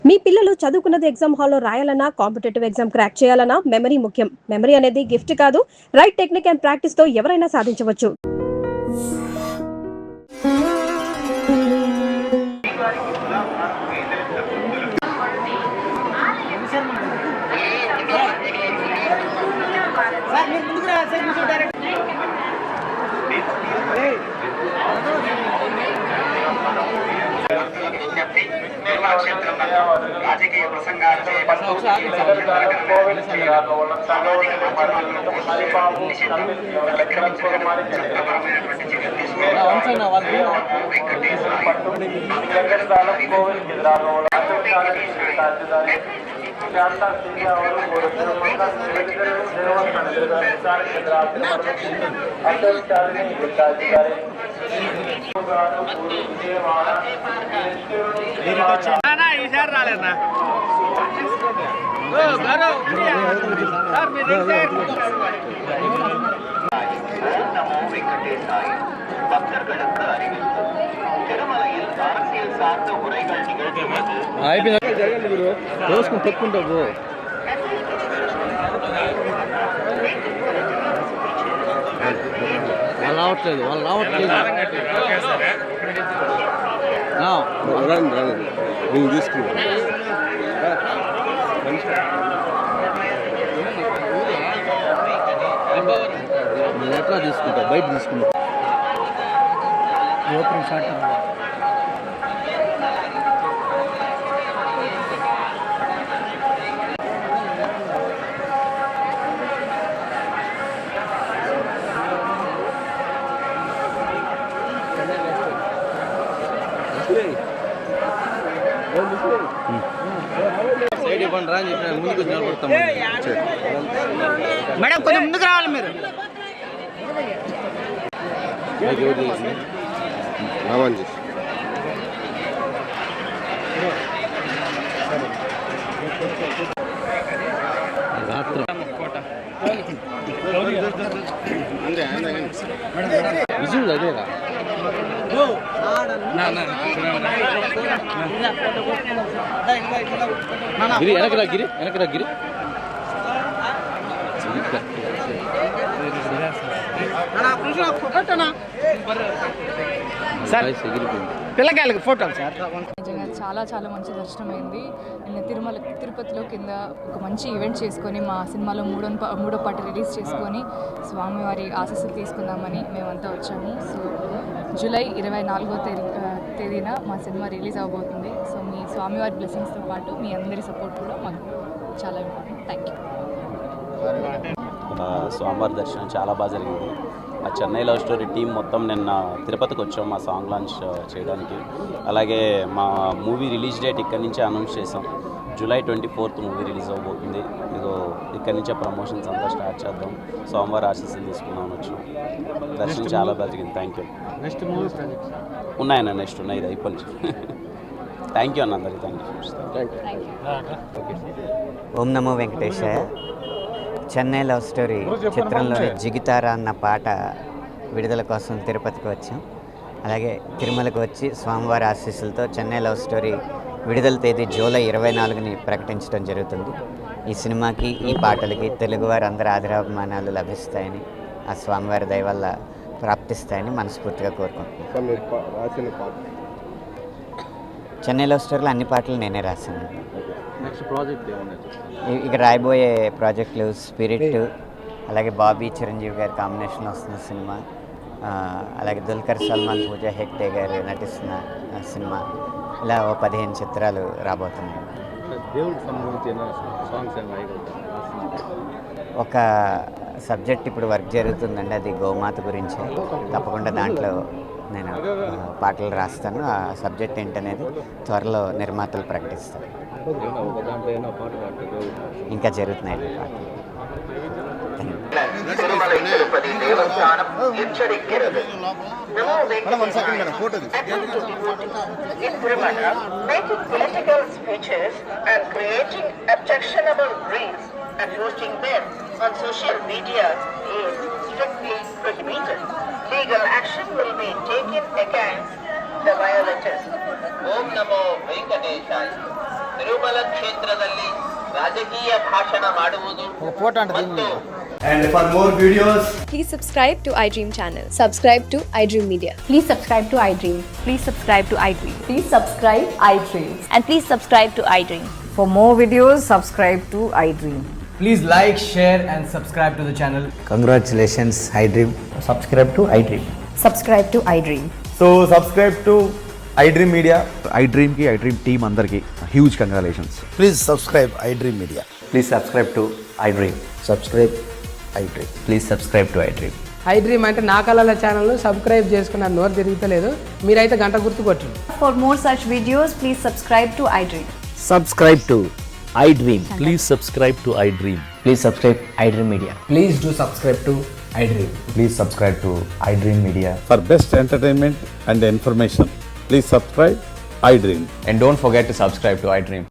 మీ పిల్లలు చదువుకున్నది ఎగ్జామ్ హాల్లో రాయాలన్నా కాంపిటేటివ్ ఎగ్జామ్ క్రాక్ చేయాలన్నా మెమరీ ముఖ్యం. మెమరీ అనేది గిఫ్ట్ కాదు, రైట్ టెక్నిక్ అండ్ ప్రాక్టీస్ తో ఎవరైనా సాధించవచ్చు. రాజకీయ ప్రసంగాలు ఈసారి రాలేదన్నా பக்தர்களுக்கு அறிவிப்பு திருமலையில் அரசியல் சார்ந்த உரைகள் நிகழ்த்துவது వాళ్ళు రావట్లేదు నువ్వు తీసుకున్నా ఎట్లా తీసుకుంటా బయట తీసుకుంటా ఓపెన్ షాట్ సైడ్ ఇవ్వండి రా అని చెప్పిన ముందుకు నిలబడతాం. మేడం కొంచెం ముందుకు రావాలి మీరు. విజువల్ అదేరా గిరి వెనకరా గిరి వెనకరా గిరి పిల్లకాయలకి ఫోటోలు సార్. చాలా చాలా మంచి దర్శనమైంది. నేను తిరుపతిలో కింద ఒక మంచి ఈవెంట్ చేసుకొని మా సినిమాలో మూడో పాట రిలీజ్ చేసుకొని స్వామివారి ఆశీస్సులు తీసుకుందామని మేమంతా వచ్చాము. సో జూలై 24వ తేదీన మా సినిమా రిలీజ్ అవబోతుంది. సో మీ స్వామివారి బ్లెస్సింగ్స్తో పాటు మీ అందరి సపోర్ట్ కూడా మాకు చాలా ఇంపార్టెంట్. Thank you. స్వామివారి దర్శనం చాలా బాగా జరిగింది. మా చెన్నై లవ్ స్టోరీ టీం మొత్తం నిన్న తిరుపతికి వచ్చాం మా సాంగ్ లాంచ్ చేయడానికి. అలాగే మా మూవీ రిలీజ్ డేట్ ఇక్కడి నుంచే అనౌన్స్ చేసాం. జూలై 24th మూవీ రిలీజ్ అవబోతుంది. ఇదో ఇక్కడి నుంచే ప్రమోషన్స్ అంతా స్టార్ట్ చేద్దాం. సోమవారం ఆశీస్సులు తీసుకుందామని వచ్చాం. దర్శనం చాలా బాగా జరిగింది. Thank you. నెక్స్ట్ మూవీ ఉన్నాయన్న నెక్స్ట్ ఉన్నాయి ఇది అయిపోయి. థ్యాంక్ యూ అన్న అందరికీ. Thank you. Om Namo Venkatesaya. Chennai love story చిత్రంలోని జిగితారా అన్న పాట విడుదల కోసం తిరుపతికి వచ్చాం. అలాగే తిరుమలకు వచ్చి స్వామివారి ఆశీస్సులతో చెన్నై లవ్ స్టోరీ విడుదల తేదీ జూలై 24ని ప్రకటించడం జరుగుతుంది. ఈ సినిమాకి ఈ పాటలకి తెలుగువారి అందరి ఆదరాభిమానాలు లభిస్తాయని ఆ స్వామివారి దయ వల్ల ప్రాప్తిస్తాయని మనస్ఫూర్తిగా కోరుకుంటున్నాను. చెన్నై లవ్ స్టోరీలో అన్ని పాటలు నేనే రాశాను. ఇక రాయబోయే ప్రాజెక్టులు స్పిరిట్, అలాగే బాబీ చిరంజీవి గారి కాంబినేషన్లో వస్తున్న సినిమా, అలాగే దుల్కర్ సల్మాన్ పూజా హెగ్డే గారు నటిస్తున్న సినిమా, ఇలా 15 చిత్రాలు రాబోతున్నాయి. ఒక సబ్జెక్ట్ ఇప్పుడు వర్క్ జరుగుతుందండి, అది గోమాత గురించి. తప్పకుండా దాంట్లో నేను పాటలు రాస్తాను. ఆ సబ్జెక్ట్ ఏంటనేది త్వరలో నిర్మాతలు ప్రకటిస్తారు. ఇంకా జరుగుతున్నాయి పాటలు. తిరుపతి దేవస్థానం హెచ్చరిక్கிறது. In Tirumala, making political speeches and creating objectionable reels and posting them on social media is strictly prohibited. Legal action will be taken against the violators. Om Namo Venkateshaya. Tirumala ಕ್ಷೇತ್ರದಲ್ಲಿ ರಾಜಕೀಯ ಭಾಷಣ ಮಾಡುವುದು ಮತ್ತು And for more videos, Please subscribe to iDream channel. Subscribe to iDream Media. Please subscribe to iDream. Please subscribe to iDream. Please subscribe iDream. And please subscribe to iDream. For more videos, subscribe to iDream. please like, share, and subscribe to the channel. Congratulations iDream. Subscribe to iDream. Subscribe to iDream. So subscribe to iDream Media. iDream ki iDream team andarki huge congratulations. Please subscribe iDream Media. Please subscribe to iDream. Subscribe iDream. Please subscribe to iDream. iDream అంటే నా కళల ఛానల్ను subscribe చేసుకున్న నోరు తిరుగుతలేదు, మీరైతే గంట గుర్తు కొట్టండి. For more such videos, please subscribe to iDream. Subscribe to iDream. Please subscribe to iDream. Please subscribe iDream Media. Please do subscribe to iDream. Please subscribe to iDream Media. For best entertainment and information, please subscribe iDream. And don't forget to subscribe to iDream.